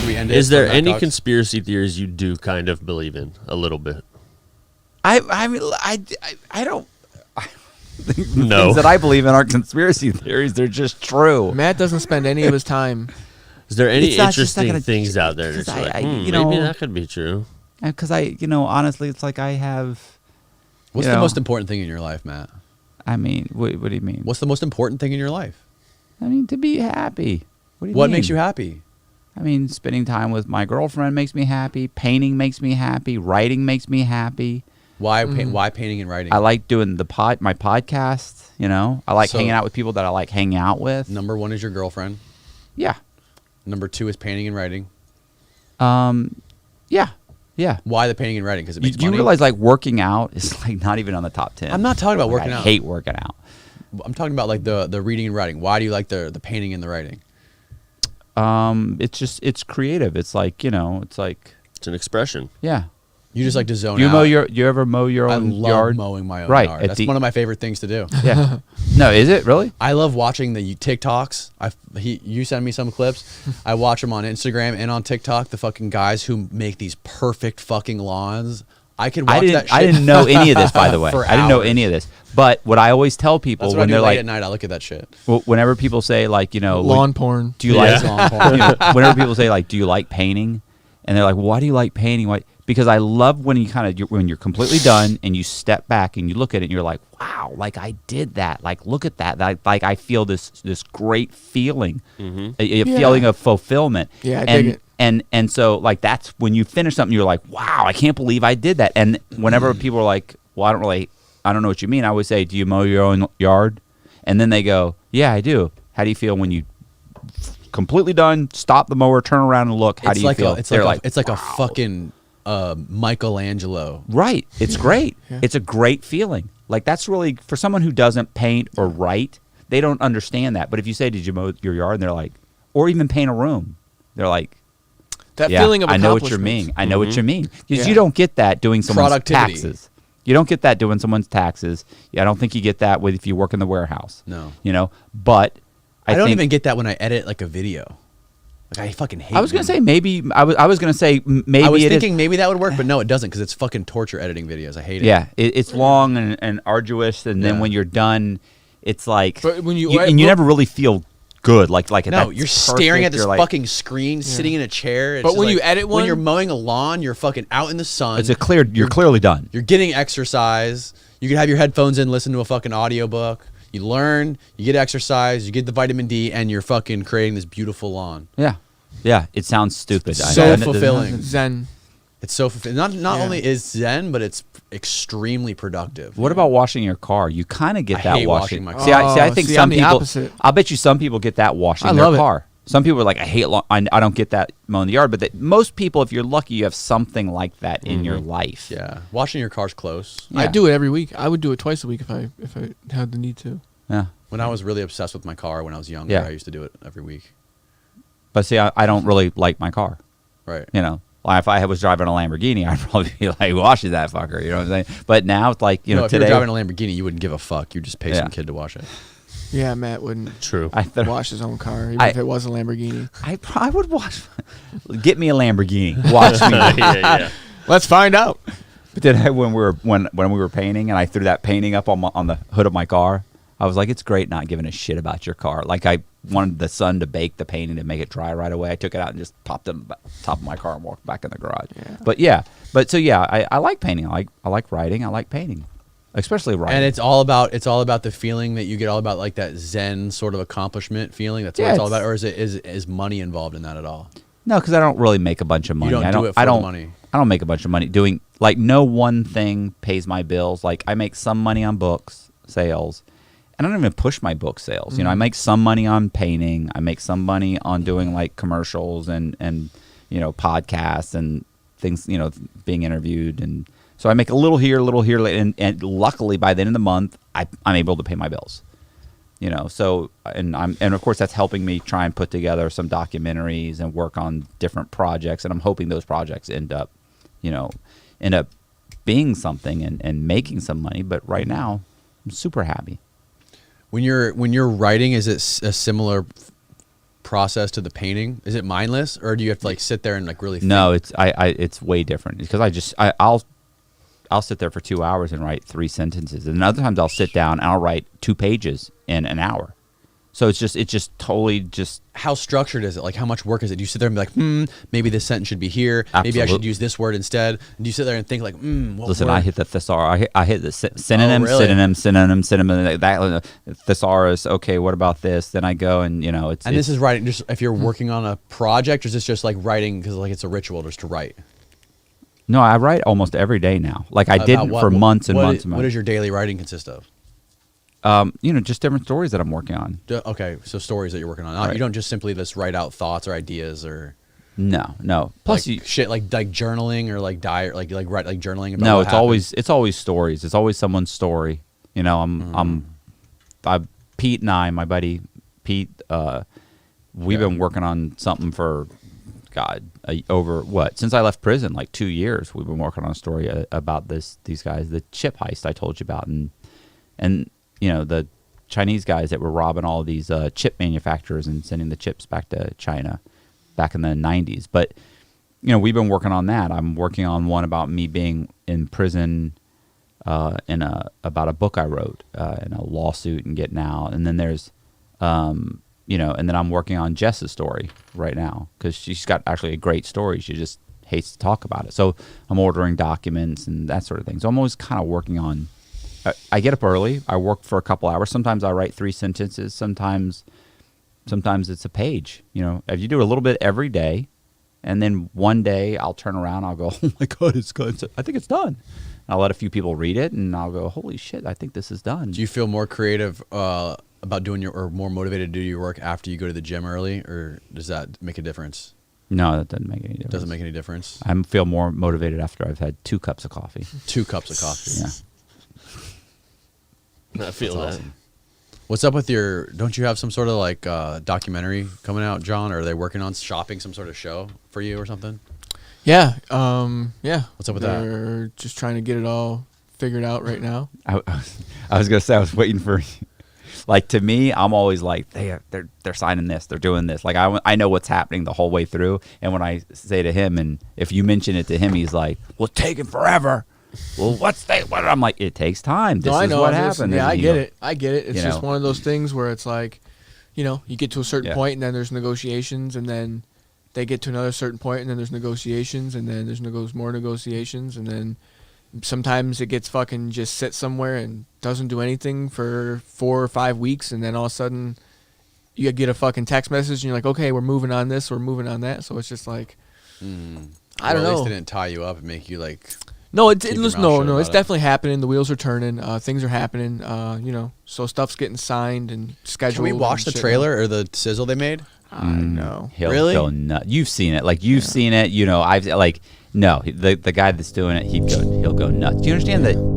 Should we end it? Is there Matt any Cox? conspiracy theories you do kind of believe in a little bit? I mean, I don't. The No. things that I believe in aren't conspiracy theories. They're just true. Matt doesn't spend any of his time. Is there any It's not just interesting gonna- things out there because that you're like, you maybe know- that could be true? Because honestly, it's like I have. What's you the know, most important thing in your life, Matt? I mean, what do you mean? What's the most important thing in your life? I mean, to be happy. What do you What mean? makes you happy? I mean, spending time with my girlfriend makes me happy. Painting makes me happy. Writing makes me happy. Why painting and writing? I like doing my podcast. I like So- hanging out with people that I like hanging out with. Number 1 is your girlfriend. Yeah. Number 2 is painting and writing. Yeah. Why the painting and writing? Because it You, makes you money. realize like working out is like not even on the top 10. I'm not talking about Like, working I out. hate working out. I'm talking about like the reading and writing. Why do you like the painting and the writing? It's creative. It's like, it's like, It's an expression. yeah. You just like to zone You out. you ever mow your I own love yard? mowing my own Right, yard. at That's the- one of my favorite things to do. Yeah. No, is it really? I love watching the TikToks. You send me some clips. I watch them on Instagram and on TikTok. The fucking guys who make these perfect fucking lawns. I could watch that shit. I didn't know any of this, by the way. For I didn't know hours. any of this. But what I always tell people That's what when I do they're late like, at night. I look at that shit. whenever people say like, Lawn porn. do you Yeah. like Lawn porn. whenever people say like, do you like painting? And they're like, why do you like painting? Why? Because I love when when you're completely done and you step back and you look at it and you're like, wow, like I did that. Like, look at that. Like I feel this great feeling, a feeling of fulfillment. Yeah, I dig it. And so like that's when you finish something, you're like, wow, I can't believe I did that. And whenever people are like, well, I don't know what you mean. I always say, do you mow your own yard? And then they go, yeah, I do. How do you feel when you completely done, stop the mower, turn around and look? How do you feel? It's They're like a wow. fucking Michelangelo. Right. It's great. Yeah. It's a great feeling. Like that's really, for someone who doesn't paint or write, they don't understand that. But if you say, did you mow your yard? And they're like, or even paint a room. They're like, That yeah, feeling of I know what you accomplishment. mean. I know what you mean. Because Yeah. you don't get that doing someone's Productivity. taxes. You don't get that doing someone's taxes. Yeah, I don't think you get that with if you work in the warehouse. No. But I don't think, even get that when I edit like a video. Like I fucking hate. I was gonna them. say maybe I was gonna say maybe I was it is- thinking maybe that would work, but no, it doesn't because it's fucking torture editing videos. I hate it. Yeah, it's long and arduous, and then Yeah. when you're done, it's like But when you never really feel good. Like No, that's you're staring perfect, at this you're like- fucking screen, sitting in a chair. It's But just when like- you edit when one- you're mowing a lawn, you're fucking out in the sun. It's you're clearly done. You're getting exercise. You can have your headphones in, listen to a fucking audiobook. You learn, you get exercise, you get the vitamin D, and you're fucking creating this beautiful lawn. Yeah, yeah. It sounds stupid. So fulfilling. Zen. It's so fulfilling. Not Yeah. only is zen, but it's extremely productive. What about washing your car? You kind of get I that hate washing. washing my car. See, I think see, some I'm the people. opposite. I'll bet you some people get that washing I their love it. car. Some people are like, I hate. I don't get that mowing the yard. But most people, if you're lucky, you have something like that in your life. Yeah, washing your car's close. Yeah. I do it every week. I would do it twice a week if I had the need to. Yeah. When I was really obsessed with my car when I was younger, Yeah. I used to do it every week. But see, I don't really like my car. Right. Like if I was driving a Lamborghini, I'd probably be like, wash that fucker. You know what I'm saying? But now it's like, If today. you were driving a Lamborghini, you wouldn't give a fuck. You'd just pay Yeah. some kid to wash it. Yeah, Matt wouldn't True. wash his own car, even I- if it was a Lamborghini. I would wash. Get me a Lamborghini. Watch me. yeah. Let's find out. But then when we were painting and I threw that painting up on the hood of my car, I was like, it's great not giving a shit about your car. Like I wanted the sun to bake the painting to make it dry right away. I took it out and just popped it on the top of my car and walked back in the garage. Yeah. But I like painting. I like writing. I like painting, especially writing. And it's all about the feeling that you get, all about like that zen sort of accomplishment feeling. That's what Yeah, it's all it's- about. Or is money involved in that at all? No, because I don't really make a bunch of money. You don't I do it for I the don't, money. I don't make a bunch of money doing like no one thing pays my bills. Like I make some money on books sales, and I don't even push my book sales. I make some money on painting. I make some money on doing like commercials and podcasts and things. Being interviewed, and so I make a little here, and luckily by the end of the month, I'm able to pay my bills. So and of course that's helping me try and put together some documentaries and work on different projects, and I'm hoping those projects end up being something and making some money. But right now, I'm super happy. When you're writing, is it a similar process to the painting? Is it mindless, or do you have to like sit there and like really think? No, it's way different because I'll sit there for 2 hours and write 3 sentences, and other times I'll sit down and I'll write 2 pages in an hour. So it's just totally just. How structured is it? Like, how much work is it? Do you sit there and be like, maybe this sentence should be here. Maybe I should use this word instead. And do you sit there and think like, what Listen, word? I hit the thesaurus. I hit the synonym, really? synonym. That thesaurus. Okay, what about this? Then I go and it's. And this is writing. Just if you're working on a project, or is this just like writing because like it's a ritual just to write? No, I write almost every day now. Like I didn't for months and months and months. What does your daily writing consist of? Just different stories that I'm working on. Okay, so stories that you're working on. You don't just simply just write out thoughts or ideas or. No. Plus, like shit like journaling or like diary, like write like journaling. About no, what happened. it's always stories. It's always someone's story. Pete and I, my buddy Pete, we've been working on something for. God, over what? Since I left prison, like 2 years, we've been working on a story about these guys, the chip heist I told you about, and the Chinese guys that were robbing all of these chip manufacturers and sending the chips back to China back in the 90s. But we've been working on that. I'm working on one about me being in prison about a book I wrote in a lawsuit and getting out, and then there's. And then I'm working on Jess's story right now because she's got actually a great story. She just hates to talk about it. So I'm ordering documents and that sort of thing. So I'm always kind of working on. I get up early. I work for a couple hours. Sometimes I write 3 sentences. Sometimes it's a page. If you do a little bit every day, and then one day I'll turn around. I'll go, oh my God, it's good. I think it's done. I'll let a few people read it, and I'll go, holy shit, I think this is done. Do you feel more creative about doing or more motivated to do your work after you go to the gym early, or does that make a difference? No, that doesn't make any difference. Doesn't make any difference. I feel more motivated after I've had 2 cups of coffee. 2 cups of coffee. Yeah. I feel that. Awesome. What's up with don't you have some sort of like documentary coming out, John? Or are they working on shopping some sort of show for you or something? Yeah. Yeah. What's up with that? They're just trying to get it all figured out right now. I was gonna say I was waiting for. Like to me, I'm always like they're signing this, they're doing this. Like I know what's happening the whole way through. And when I say to him, and if you mention it to him, he's like, "Well, it's taking forever." Well, what? I'm like, it takes time. This is what happened. Yeah, and, I get it. It's just one of those things where it's like, you get to a certain point, and then there's negotiations, and then they get to another certain point, and then there's negotiations, and then there's more negotiations, and then sometimes it gets fucking just sit somewhere and doesn't do anything for 4 or 5 weeks, and then all of a sudden you get a fucking text message, and you're like, okay, we're moving on this, we're moving on that. So it's just like, I don't know. At least they didn't tie you up and make you like. No, it's definitely happening. The wheels are turning. Things are happening. So stuff's getting signed and scheduled. Can we watch the trailer or the sizzle they made? No. He'll Really? go nuts. You've seen it. Like you've seen it. I've like no. The guy that's doing it, he'll go nuts. Do you understand that?